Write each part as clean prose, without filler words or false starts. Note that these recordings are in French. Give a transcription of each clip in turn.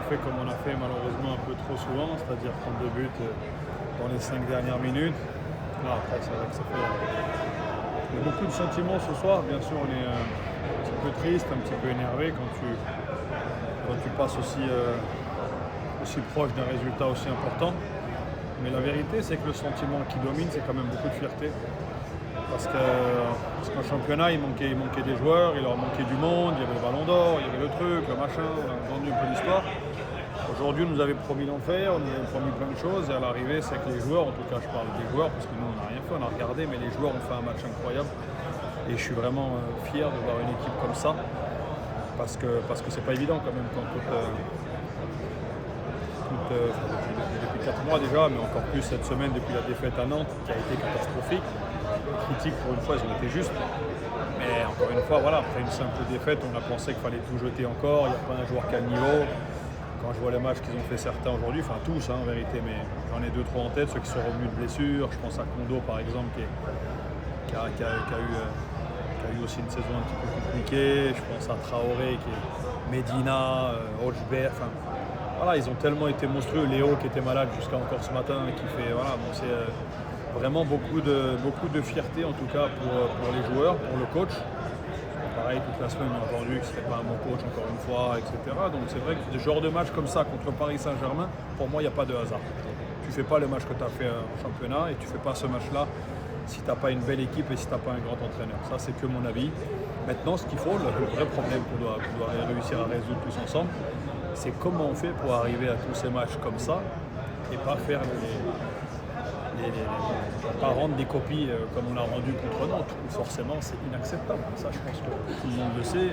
fait comme on a fait malheureusement un peu trop souvent, c'est-à-dire prendre 2 buts dans les 5 dernières minutes. Là, après, c'est vrai que ça fait il y a beaucoup de sentiments ce soir. Bien sûr, on est un petit peu triste, un petit peu énervé quand tu passes aussi proche d'un résultat aussi important. Mais la vérité, c'est que le sentiment qui domine, c'est quand même beaucoup de fierté. Parce qu'en championnat, il manquait des joueurs, il leur manquait du monde, il y avait le ballon d'or, il y avait le truc, le machin, on a vendu un peu l'histoire. Aujourd'hui, on nous avait promis l'enfer, on nous avait promis plein de choses, et à l'arrivée, c'est que les joueurs, en tout cas je parle des joueurs, parce que nous on n'a rien fait, on a regardé, mais les joueurs ont fait un match incroyable. Et je suis vraiment fier de voir une équipe comme ça, parce que c'est pas évident quand même, depuis 4 mois déjà, mais encore plus cette semaine depuis la défaite à Nantes, qui a été catastrophique. Les critiques, pour une fois, elles ont été justes. Mais encore une fois, voilà, après une simple défaite, on a pensé qu'il fallait tout jeter encore, il n'y a pas un joueur qui a le niveau. Quand je vois les matchs qu'ils ont fait certains aujourd'hui, enfin tous en vérité, mais j'en ai 2-3 en tête, ceux qui sont revenus de blessures. Je pense à Kondo par exemple, qui a eu aussi une saison un petit peu compliquée. Je pense à Traoré, Medina, Rochbert. Enfin, voilà, ils ont tellement été monstrueux. Léo qui était malade jusqu'à encore ce matin, qui fait voilà, bon, c'est vraiment beaucoup de fierté en tout cas pour les joueurs, pour le coach. Pareil, toute la semaine, on a entendu que ce n'était pas un bon coach encore une fois, etc. Donc c'est vrai que ce genre de match comme ça contre Paris Saint-Germain, pour moi, il n'y a pas de hasard. Tu ne fais pas le match que tu as fait en championnat et tu ne fais pas ce match-là si tu n'as pas une belle équipe et si tu n'as pas un grand entraîneur. Ça, c'est que mon avis. Maintenant, ce qu'il faut, le vrai problème qu'on doit réussir à résoudre tous ensemble, c'est comment on fait pour arriver à tous ces matchs comme ça et pas faire pas rendre des copies comme on l'a rendu contre Nantes, où forcément c'est inacceptable. Ça, je pense que tout le monde le sait.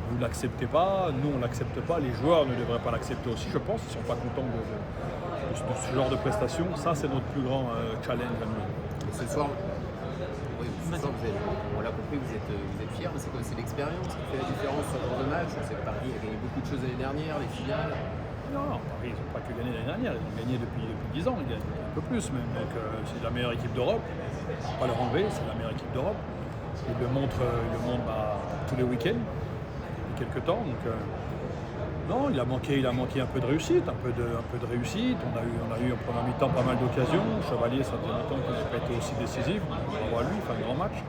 Vous ne l'acceptez pas, nous on ne l'accepte pas, les joueurs ne devraient pas l'accepter aussi, je pense. Ils ne sont pas contents de ce genre de prestations. Ça, c'est notre plus grand challenge à nous. Ce soir, on l'a compris, vous êtes fiers, mais c'est quoi? C'est l'expérience qui fait la différence sur le genre de match. On sait que Paris a gagné beaucoup de choses l'année dernière, les finales. Non, Paris, ils n'ont pas que gagné l'année dernière, ils ont gagné depuis 10 ans, ils gagnent un peu plus même. Donc c'est la meilleure équipe d'Europe, il ne faut pas leur enlever, c'est la meilleure équipe d'Europe. Ils le montrent tous les week-ends, depuis quelques temps. Donc, non, il a manqué un peu de réussite, un peu de réussite. On a eu en première mi-temps pas mal d'occasions. Chevalier, ça faisait longtemps qu'il n'a pas été aussi décisif. On va lui, il fait un grand match.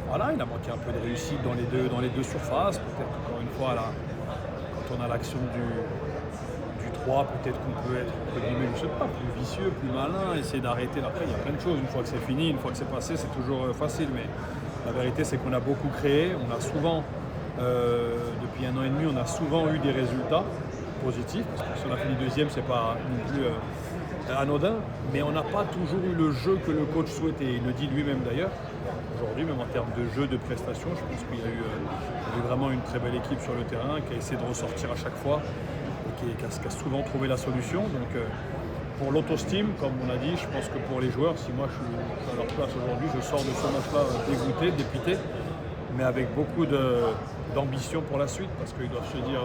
Voilà, il a manqué un peu de réussite dans les deux surfaces. Peut-être encore une fois là. Quand on a l'action du 3, peut-être qu'on peut être, entre guillemets, je sais pas, plus vicieux, plus malin, essayer d'arrêter. Après, il y a plein de choses. Une fois que c'est fini, une fois que c'est passé, c'est toujours facile. Mais la vérité, c'est qu'on a beaucoup créé. On a souvent, depuis 1 an et demi, on a souvent eu des résultats positifs. Parce que si on a fini deuxième, c'est pas non plus anodin. Mais on n'a pas toujours eu le jeu que le coach souhaitait. Il le dit lui-même d'ailleurs. Aujourd'hui, même en termes de jeu, de prestations, je pense qu'il y a eu vraiment une très belle équipe sur le terrain qui a essayé de ressortir à chaque fois et qui a souvent trouvé la solution. Donc pour l'autostime, comme on a dit, je pense que pour les joueurs, si moi je suis à leur place aujourd'hui, je sors de ce match-là dégoûté, dépité, mais avec beaucoup d'ambition pour la suite, parce qu'ils doivent se dire,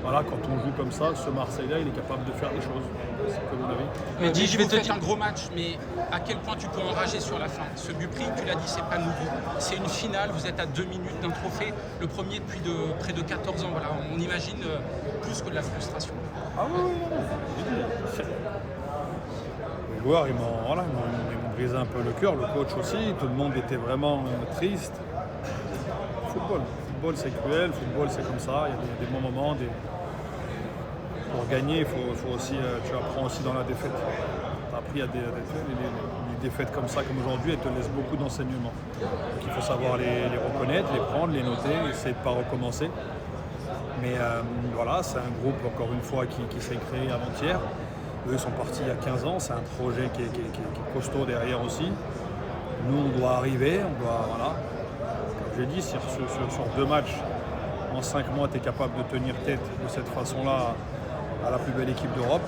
voilà, quand on joue comme ça, ce Marseille-là, il est capable de faire des choses. C'est que vous l'avez. Mais dis, je vais te dire un gros match, mais à quel point tu peux enrager sur la fin? Ce but pris, tu l'as dit, c'est pas nouveau. C'est une finale, vous êtes à 2 minutes d'un trophée, le premier depuis près de 14 ans. Voilà, on imagine plus que de la frustration. Ah oui, les joueurs, ils m'ont brisé un peu le cœur, le coach aussi, tout le monde était vraiment triste. Football, c'est cruel, football, c'est comme ça, il y a des bons moments. Pour gagner, il faut aussi, tu apprends aussi dans la défaite. Tu as appris à les défaites comme ça, comme aujourd'hui, elles te laissent beaucoup d'enseignements. Donc il faut savoir les reconnaître, les prendre, les noter, essayer de ne pas recommencer. Mais voilà, c'est un groupe, encore une fois, qui s'est créé avant-hier. Eux, ils sont partis il y a 15 ans, c'est un projet qui est costaud derrière aussi. Nous, on doit arriver, voilà. Comme j'ai dit, sur 2 matchs, en 5 mois, tu es capable de tenir tête de cette façon-là à la plus belle équipe d'Europe.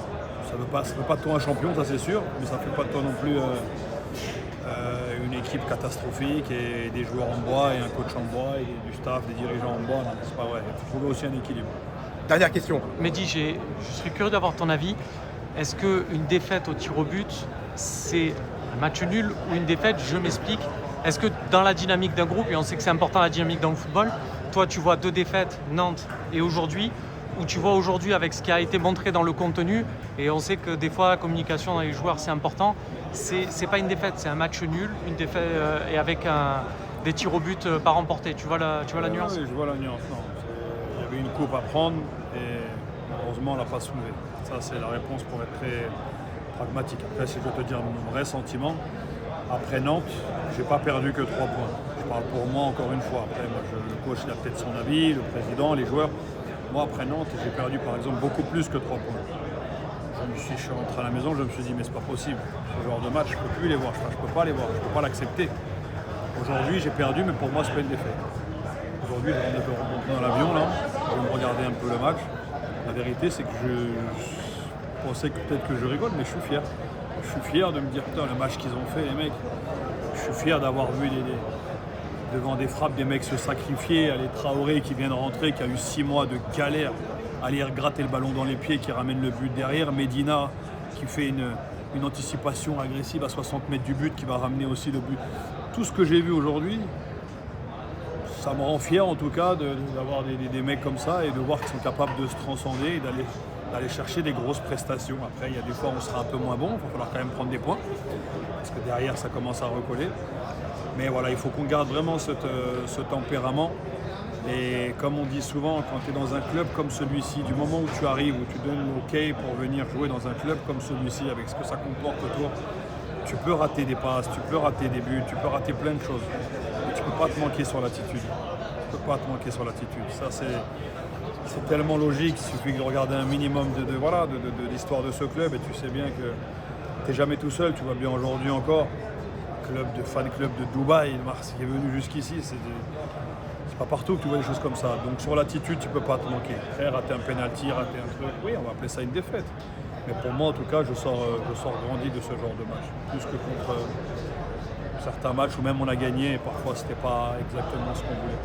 Ça ne fait pas de toi un champion, ça c'est sûr, mais ça ne fait pas de toi non plus une équipe catastrophique et des joueurs en bois et un coach en bois et du staff, des dirigeants en bois. Non, c'est pas vrai. Il faut trouver aussi un équilibre. Dernière question. Mehdi, je serais curieux d'avoir ton avis. Est-ce qu'une défaite au tir au but, c'est un match nul ou une défaite? Je m'explique. Est-ce que dans la dynamique d'un groupe, et on sait que c'est important la dynamique dans le football, toi tu vois 2 défaites, Nantes et aujourd'hui, où tu vois aujourd'hui avec ce qui a été montré dans le contenu, et on sait que des fois la communication dans les joueurs c'est important, c'est pas une défaite, c'est un match nul, une défaite et avec des tirs au but pas remportés. Tu vois la nuance? Oui, je vois la nuance. Non, il y avait une coupe à prendre et malheureusement on l'a pas soulevée. Ça c'est la réponse pour être très pragmatique. Après, si je dois te dire mon vrai sentiment, après Nantes, j'ai pas perdu que 3 points. Je parle pour moi encore une fois. Après, moi, le coach il a peut-être son avis, le président, les joueurs. Moi, après Nantes, j'ai perdu par exemple beaucoup plus que 3 points. Je suis rentré à la maison, je me suis dit mais c'est pas possible. Ce genre de match, je peux plus les voir. Enfin, je peux pas les voir, je peux pas l'accepter. Aujourd'hui, j'ai perdu, mais pour moi, c'est pas une défaite. Aujourd'hui, je viens de remonter dans l'avion là, je vais me regarder un peu le match. La vérité, c'est que je pensais que peut-être que je rigole, mais je suis fier. Je suis fier de me dire putain, le match qu'ils ont fait, les mecs. Je suis fier d'avoir vu devant des frappes des mecs se sacrifier, les Traoré qui vient de rentrer, qui a eu 6 mois de galère, aller gratter le ballon dans les pieds, qui ramène le but derrière. Medina qui fait une anticipation agressive à 60 mètres du but, qui va ramener aussi le but. Tout ce que j'ai vu aujourd'hui, ça me rend fier en tout cas d'avoir des mecs comme ça et de voir qu'ils sont capables de se transcender et d'aller chercher des grosses prestations. Après, il y a des fois où on sera un peu moins bon, il va falloir quand même prendre des points, parce que derrière ça commence à recoller. Mais voilà, il faut qu'on garde vraiment ce tempérament. Et comme on dit souvent, quand tu es dans un club comme celui-ci, du moment où tu arrives, où tu donnes l'OK pour venir jouer dans un club comme celui-ci, avec ce que ça comporte autour, tu peux rater des passes, tu peux rater des buts, tu peux rater plein de choses. Mais tu ne peux pas te manquer sur l'attitude. Tu peux pas te manquer sur l'attitude. Ça, c'est tellement logique, il suffit de regarder un minimum de l'histoire de ce club et tu sais bien que tu n'es jamais tout seul. Tu vois bien aujourd'hui encore, fan club de Dubaï, Mars qui est venu jusqu'ici, c'est pas partout que tu vois des choses comme ça. Donc sur l'attitude, tu peux pas te manquer. Après, rater un penalty, rater un truc, oui, on va appeler ça une défaite. Mais pour moi, en tout cas, je sors grandi de ce genre de match. Plus que contre certains matchs où même on a gagné et parfois c'était pas exactement ce qu'on voulait.